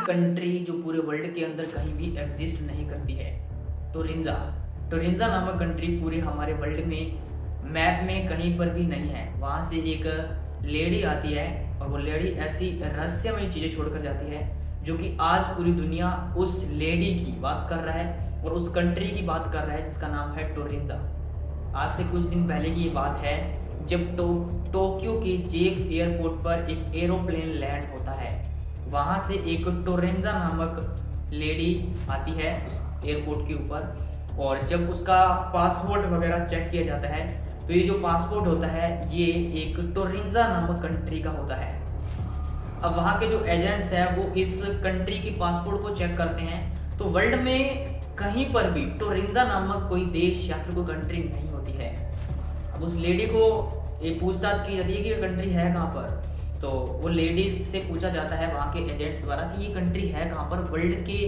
Country जो पूरे world के अंदर कहीं भी एग्जिस्ट नहीं करती है, टोरिंजा। टोरिंजा नामक कंट्री पूरे हमारे वर्ल्ड में मैप में कहीं पर भी नहीं है। वहाँ से एक लेडी आती है और वो लेडी ऐसी रहस्यमय चीज़ें छोड़कर जाती है जो कि आज पूरी दुनिया उस लेडी की बात कर रहा है और उस कंट्री की बात कर रहा है जिसका नाम है टोरिंजा। आज से कुछ दिन पहले की ये बात है जब टोक्यो के जेफ एयरपोर्ट पर एक एरोप्लेन लैंड होता है। वहाँ से एक टोरेंजा नामक लेडी आती है उस एयरपोर्ट के ऊपर और जब उसका पासपोर्ट वगैरह चेक किया जाता है तो ये जो पासपोर्ट होता है ये एक टोरेंजा नामक कंट्री का होता है। अब वहाँ के जो एजेंट्स हैं वो इस कंट्री की पासपोर्ट को चेक करते हैं तो वर्ल्ड में कहीं पर भी टोरेंजा नामक कोई देश या फिर कोई कंट्री नहीं होती है। अब उस लेडी को ये पूछताछ की जाती है कि ये कंट्री है कहाँ पर, तो वो लेडीज से पूछा जाता है वहाँ के एजेंट्स द्वारा कि ये कंट्री है कहाँ पर। वर्ल्ड के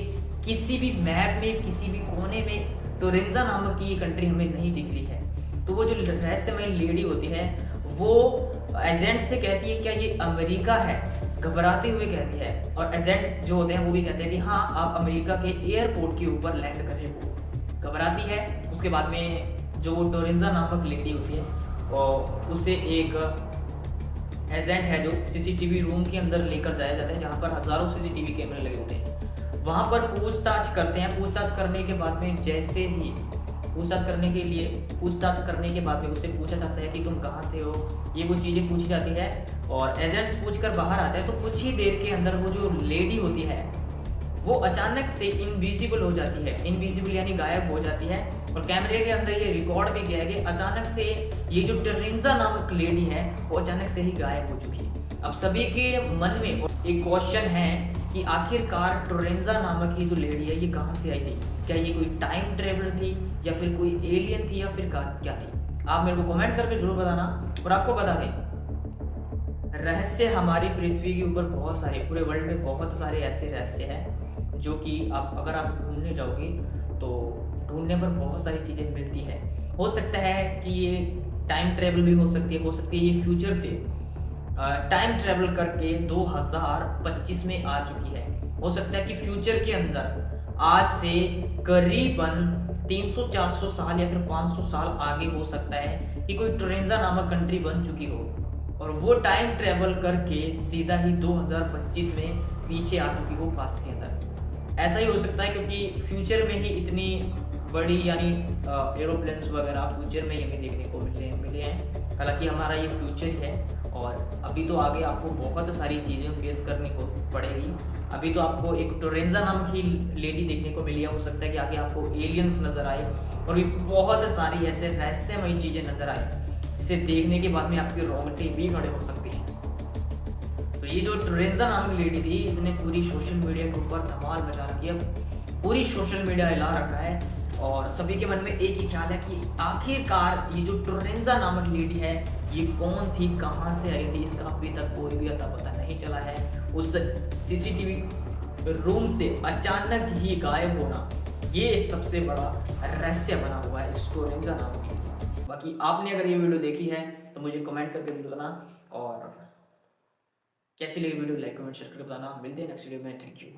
किसी भी मैप में किसी भी कोने में टोरेंजा नामक की ये कंट्री हमें नहीं दिख रही है। तो वो जो रहस्यमय लेडी होती है वो एजेंट से कहती है क्या ये अमेरिका है, घबराते हुए कहती है। और एजेंट जो होते हैं वो भी कहते हैं कि हाँ आप अमेरिका के एयरपोर्ट के ऊपर लैंड करें। वो घबराती है। उसके बाद में जो टोरेंजा नामक लेडी होती है और उसे एक एजेंट है जो सीसीटीवी रूम के अंदर लेकर जाया जाता है जहाँ पर हज़ारों सीसीटीवी कैमरे लगे होते हैं। वहाँ पर पूछताछ करते हैं। पूछताछ करने के बाद में जैसे ही पूछताछ करने के बाद में उससे पूछा जाता है कि तुम कहाँ से हो, ये वो चीज़ें पूछी जाती है और एजेंट्स पूछकर बाहर आते हैं तो कुछ ही देर के अंदर वो जो लेडी होती है वो अचानक से इनविजिबल हो जाती है। इनविजिबल यानी गायब हो जाती है और कैमरे के अंदर ये रिकॉर्ड भी किया है कि अचानक से ये जो टोरेंजा नामक लेडी है वो अचानक से ही गायब हो चुकी है। अब सभी के मन में एक क्वेश्चन है कि आखिरकार टोरेंजा नामक ये जो लेडी है ये कहाँ से आई थी। क्या ये कोई टाइम ट्रेवलर थी या फिर कोई एलियन थी या फिर क्या थी। आप मेरे को कमेंट करके जरूर बताना। और आपको बता दें रहस्य हमारी पृथ्वी के ऊपर बहुत सारे, पूरे वर्ल्ड में बहुत सारे ऐसे रहस्य हैं जो कि अगर आप ढूंढने जाओगे तो ढूंढने पर बहुत सारी चीज़ें मिलती हैं। हो सकता है कि ये टाइम ट्रेवल भी हो सकती है ये फ्यूचर से टाइम ट्रेवल करके 2025 में आ चुकी है। हो सकता है कि फ्यूचर के अंदर आज से करीबन 300-400 साल या फिर 500 साल आगे हो सकता है कि कोई टोरेंजा नामक कंट्री बन चुकी हो और वो टाइम ट्रेवल करके सीधा ही 2025 में पीछे आ चुकी हो पास्ट के अंदर। ऐसा ही हो सकता है क्योंकि फ्यूचर में ही इतनी बड़ी यानी एरोप्लेन्स वगैरह फ्यूचर में ही हमें देखने को मिले हैं। हालांकि हमारा ये फ्यूचर ही है और अभी तो आगे आपको बहुत सारी चीज़ें फेस करनी पड़ेगी। अभी तो आपको एक टोरेंजा नामक ही लेडी देखने को मिली है। हो सकता है कि आगे आपको एलियंस नज़र आए और भी बहुत सारी ऐसे रहस्यमयी चीज़ें नज़र आए जिसे देखने के बाद में आपके रोंगटे भी खड़े हो सकते हैं। तो ये जो टोरेंजा नामक लेडी थी इसने पूरी सोशल मीडिया के ऊपर धमाल मचा रखी है, पूरी सोशल मीडिया हिला रखा है और सभी के मन में एक ही ख्याल है कि आखिरकार ये जो टोरेंजा नामक लेडी है ये कौन थी, कहाँ से आई थी। इसका अभी तक कोई भी अता पता नहीं चला है। उस सीसीटीवी रूम से अचानक ही गायब होना ये सबसे बड़ा रहस्य बना हुआ है इस टोरेंजा नामक लेडी। बाकी आपने अगर ये वीडियो देखी है तो मुझे कमेंट करके भी बताना और कैसी लगी वीडियो लाइक कमेंट शेयर करके बताना। मिलते हैं नेक्स्ट वीडियो में। Thank you.